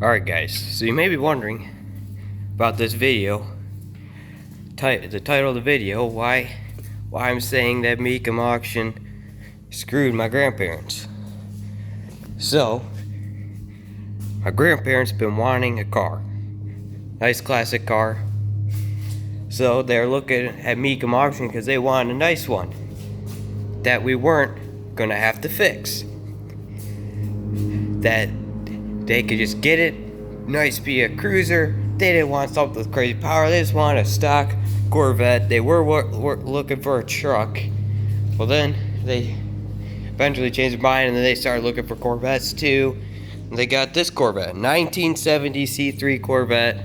Alright guys, so you may be wondering about this video, the title of the video, why I'm saying that Mecum Auction screwed my grandparents. So, my grandparents been wanting a car, nice classic car, so they're looking at Mecum Auction because they wanted a nice one that we weren't gonna have to fix, that they could just get it, nice, be a cruiser. They didn't want something with crazy power. They just wanted a stock Corvette. They were looking for a truck. Well, then they eventually changed their mind, and then they started looking for Corvettes too. And they got this Corvette, 1970 C3 Corvette,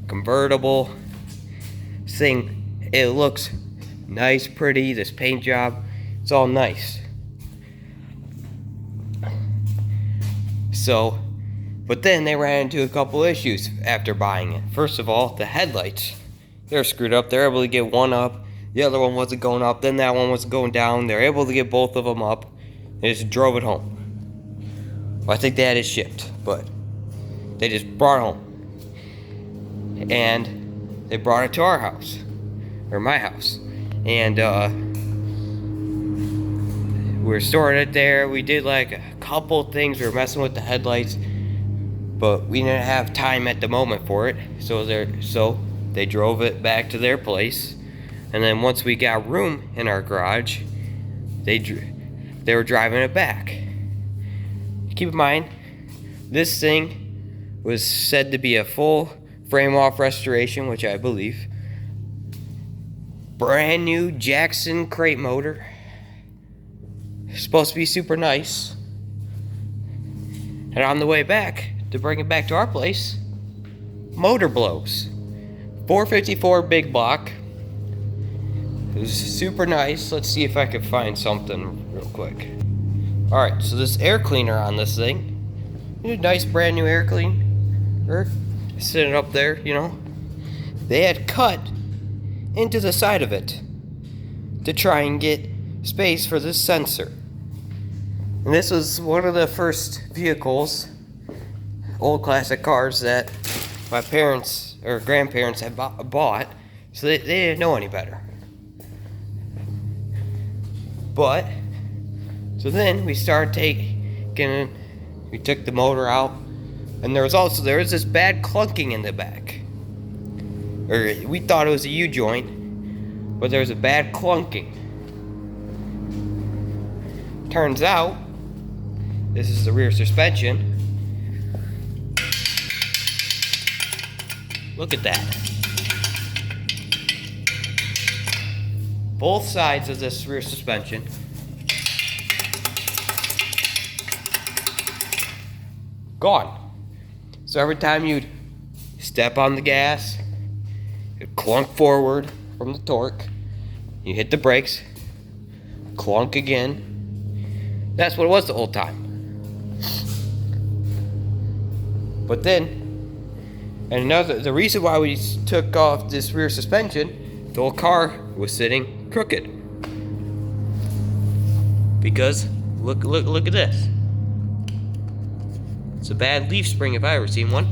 convertible. This thing, it looks nice, pretty. This paint job, it's all nice. So, but then they ran into a couple issues after buying it. First of all, the headlights, they're screwed up. They're able to get one up, the other one wasn't going up, then that one was going down. They're able to get both of them up. They just drove it home. Well, I think they had it shipped, but they just brought it home. And they brought it to our house, or my house. And we were storing it there. We did like a couple things. We were messing with the headlights, but we didn't have time at the moment for it. So they drove it back to their place. And then once we got room in our garage, they were driving it back. Keep in mind, this thing was said to be a full frame-off restoration, which I believe. Brand new Jackson crate motor. Supposed to be super nice. And on the way back to bring it back to our place, motor blows. 454 big block. It was super nice. Let's see if I can find something real quick. Alright, so this air cleaner on this thing, nice brand new air cleaner, sitting up there, you know. They had cut into the side of it to try and get space for this sensor. And this was one of the first vehicles, old classic cars, that my parents or grandparents had bought, so they didn't know any better. But, so then we started we took the motor out, and there was this bad clunking in the back. Or we thought it was a U-joint, but there was a bad clunking. Turns out, this is the rear suspension. Look at that. Both sides of this rear suspension gone. So every time you'd step on the gas, it'd clunk forward from the torque. You hit the brakes, clunk again. That's what it was the whole time. But then, the reason why we took off this rear suspension, the whole car was sitting crooked. Because look at this. It's a bad leaf spring if I ever seen one.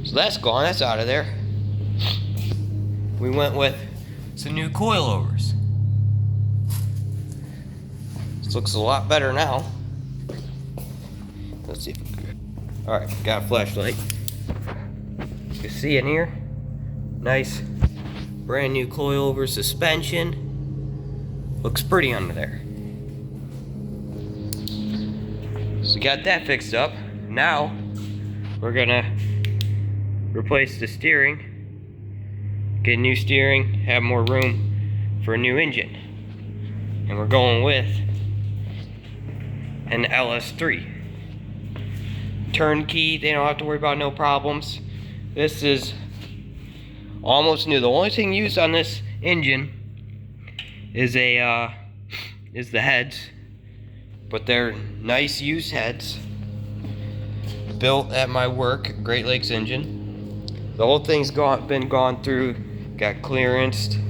So that's gone. That's out of there. We went with some new coilovers. This looks a lot better now. Let's see if we can. Alright, got a flashlight. You can see in here, nice brand new coilover suspension. Looks pretty under there. So we got that fixed up. Now we're gonna replace the steering, get new steering, have more room for a new engine. And we're going with an LS3. Turnkey, they don't have to worry about no problems. This is almost new. The only thing used on this engine is the heads, but they're nice used heads, built at my work, Great Lakes engine. The whole thing's been gone through, got clearanced,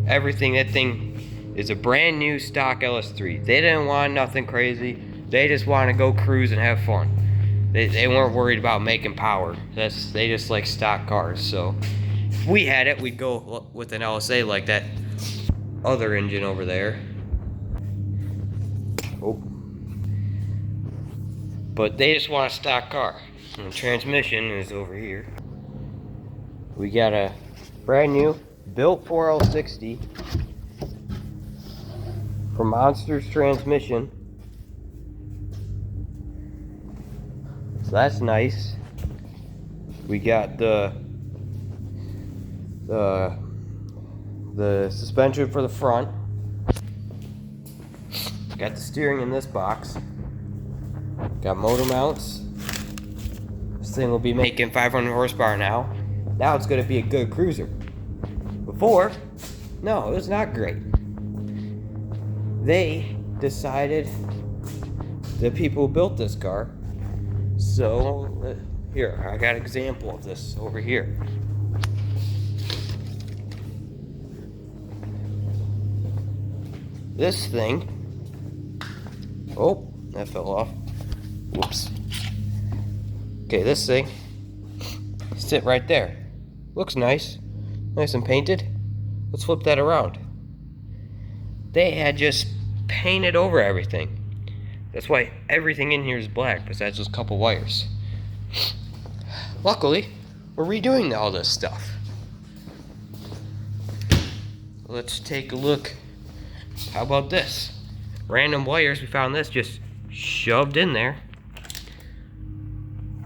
everything. That thing is a brand new stock LS3. They didn't want nothing crazy. They just want to go cruise and have fun. They weren't worried about making power. They just like stock cars. So if we had it, we'd go with an LSA like that other engine over there. Oh. But they just want a stock car. And the transmission is over here. We got a brand new built 4L60 from Monsters Transmission. So that's nice. We got the suspension for the front. Got the steering in this box. Got motor mounts. This thing will be making 500 horsepower now. Now it's going to be a good cruiser. Before, no, it was not great. They decided, the people who built this car, so here, I got an example of this over here. This thing, oh, that fell off. Whoops. Okay, this thing, sit right there. Looks nice. Nice and painted. Let's flip that around. They had just painted over everything. That's why everything in here is black, besides those couple wires. Luckily, we're redoing all this stuff. Let's take a look. How about this? Random wires, we found this just shoved in there.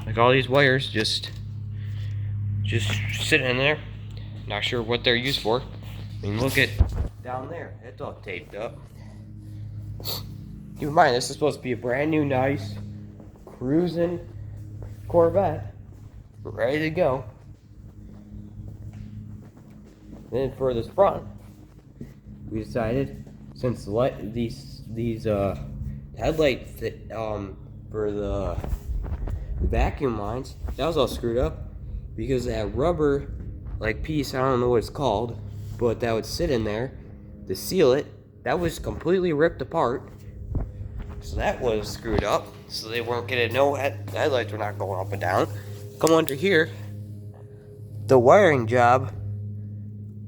Like all these wires just sitting in there. Not sure what they're used for. I mean, look at down there. It's all taped up. Keep in mind, this is supposed to be a brand new, nice, cruising Corvette. Ready to go. Then for this front, we decided, since these headlights for the vacuum lines, that was all screwed up because that rubber like piece, I don't know what it's called, but that would sit in there to seal it. That was completely ripped apart, so that was screwed up. So they weren't getting the headlights were not going up and down. Come under here, the wiring job.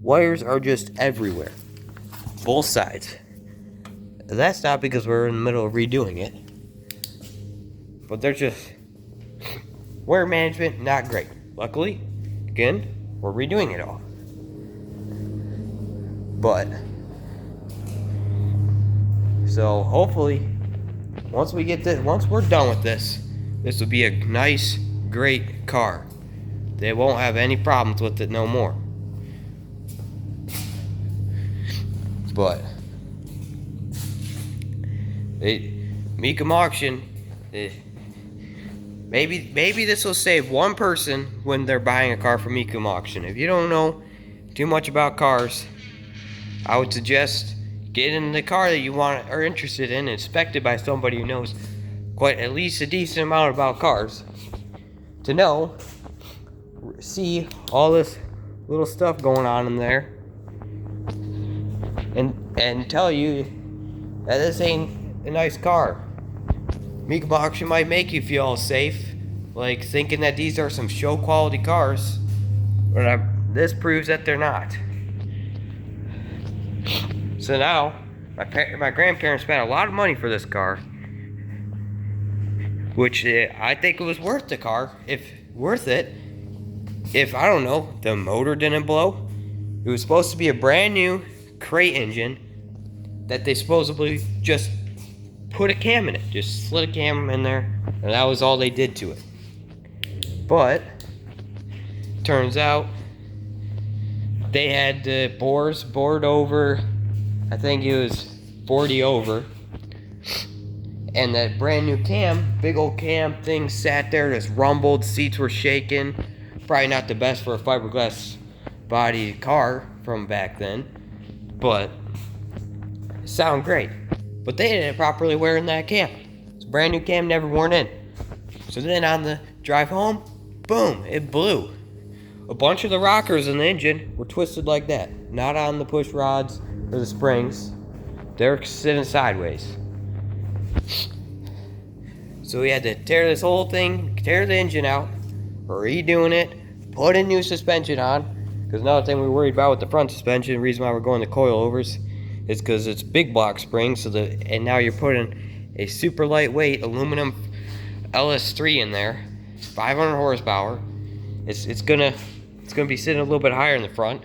Wires are just everywhere, both sides. That's not because we're in the middle of redoing it, but they're just wire management not great. Luckily, again, we're redoing it all. But so hopefully, once we're done with this will be a nice, great car. They won't have any problems with it no more. But Mecum Auction, maybe this will save one person when they're buying a car from Mecum Auction. If you don't know too much about cars, I would suggest getting the car that you want or interested in, inspected by somebody who knows quite at least a decent amount about cars, to see all this little stuff going on in there, and tell you that this ain't a nice car. Mecum Auction might make you feel safe, like thinking that these are some show quality cars, but this proves that they're not. So now, my grandparents spent a lot of money for this car, which I think it was worth the car, if I don't know, the motor didn't blow. It was supposed to be a brand new crate engine that they supposedly just put a cam in it, just slid a cam in there, and that was all they did to it. But turns out they had the bores bored over, I think it was 40 over, and that brand new cam, big old cam thing, sat there, just rumbled, seats were shaking. Probably not the best for a fiberglass body car from back then, but it sounded great. But they didn't properly wear in that cam. It's a brand new cam, never worn in. So then on the drive home, boom, it blew. A bunch of the rockers in the engine were twisted like that, not on the push rods or the springs. They're sitting sideways. So we had to tear this whole thing, tear the engine out, redoing it, put a new suspension on. Because another thing we're worried about with the front suspension, the reason why we're going to coilovers, is because it's big block springs. And now you're putting a super lightweight aluminum LS3 in there, 500 horsepower. It's gonna be sitting a little bit higher in the front,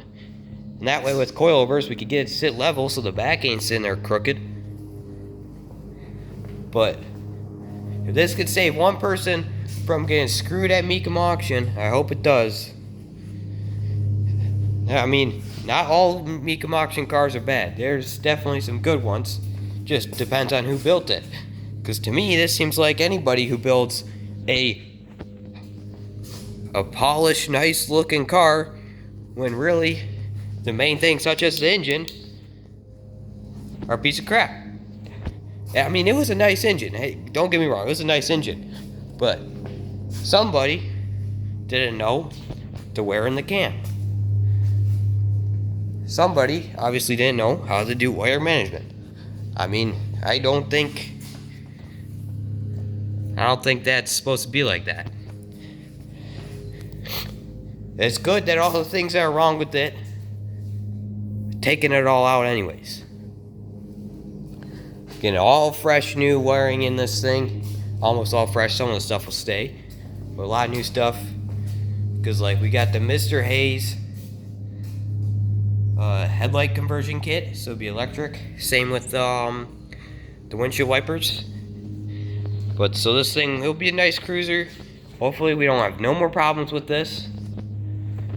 and that way with coilovers we could get it to sit level so the back ain't sitting there crooked. But if this could save one person from getting screwed at Mecum Auction, I hope it does. I mean, not all Mecum Auction cars are bad. There's definitely some good ones. Just depends on who built it. Because to me, this seems like anybody who builds a polished, nice looking car, when really the main things, such as the engine, are a piece of crap. I mean, it was a nice engine. Hey, don't get me wrong, it was a nice engine. But somebody didn't know to wear in the cam. Somebody obviously didn't know how to do wire management. I mean, I don't think that's supposed to be like that. It's good that all the things that are wrong with it, taking it all out anyways. Getting all fresh new wiring in this thing. Almost all fresh. Some of the stuff will stay. But a lot of new stuff. Because like we got the Mr. Hayes headlight conversion kit. So it'll be electric. Same with the windshield wipers. But so this thing, it'll be a nice cruiser. Hopefully we don't have no more problems with this.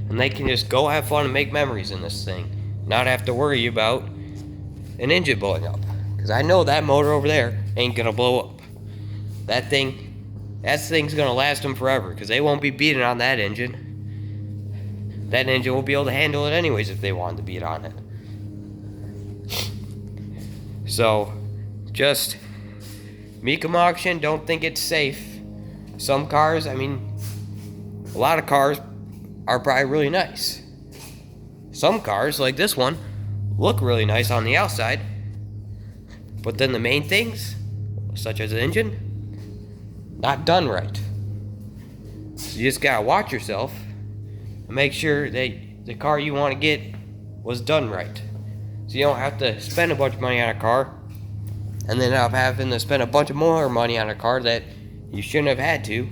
And they can just go have fun and make memories in this thing. Not have to worry about an engine blowing up. Because I know that motor over there ain't gonna blow up. That thing's gonna last them forever. Because they won't be beating on that engine. That engine will be able to handle it anyways if they wanted to beat on it. So, just Mecum Auction, don't think it's safe. Some cars, I mean, a lot of cars are probably really nice. Some cars, like this one, look really nice on the outside. But then the main things, such as the engine, not done right. So you just gotta watch yourself and make sure that the car you want to get was done right. So you don't have to spend a bunch of money on a car and then end up having to spend a bunch of more money on a car that you shouldn't have had to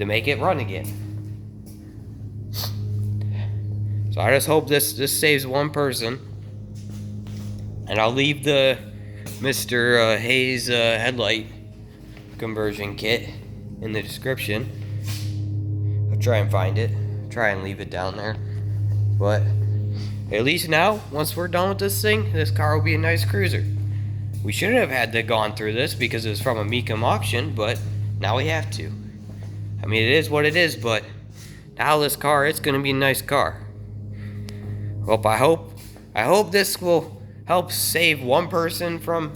make it run again. So I just hope this saves one person. And I'll leave the Mr. Hayes headlight conversion kit in the description. I'll try and find it. Try and leave it down there. But at least now, once we're done with this thing, this car will be a nice cruiser. We shouldn't have had to gone through this because it was from a Mecum Auction, but now we have to. I mean, it is what it is, but now this car, it's going to be a nice car. Well, I hope this will help save one person from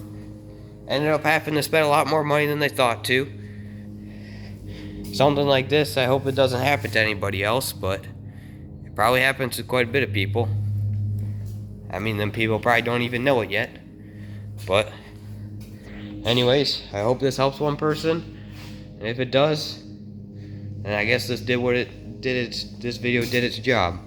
ended up having to spend a lot more money than they thought to. Something like this, I hope it doesn't happen to anybody else, but it probably happens to quite a bit of people. I mean, them people probably don't even know it yet. But anyways, I hope this helps one person. And if it does, then I guess this video did its job.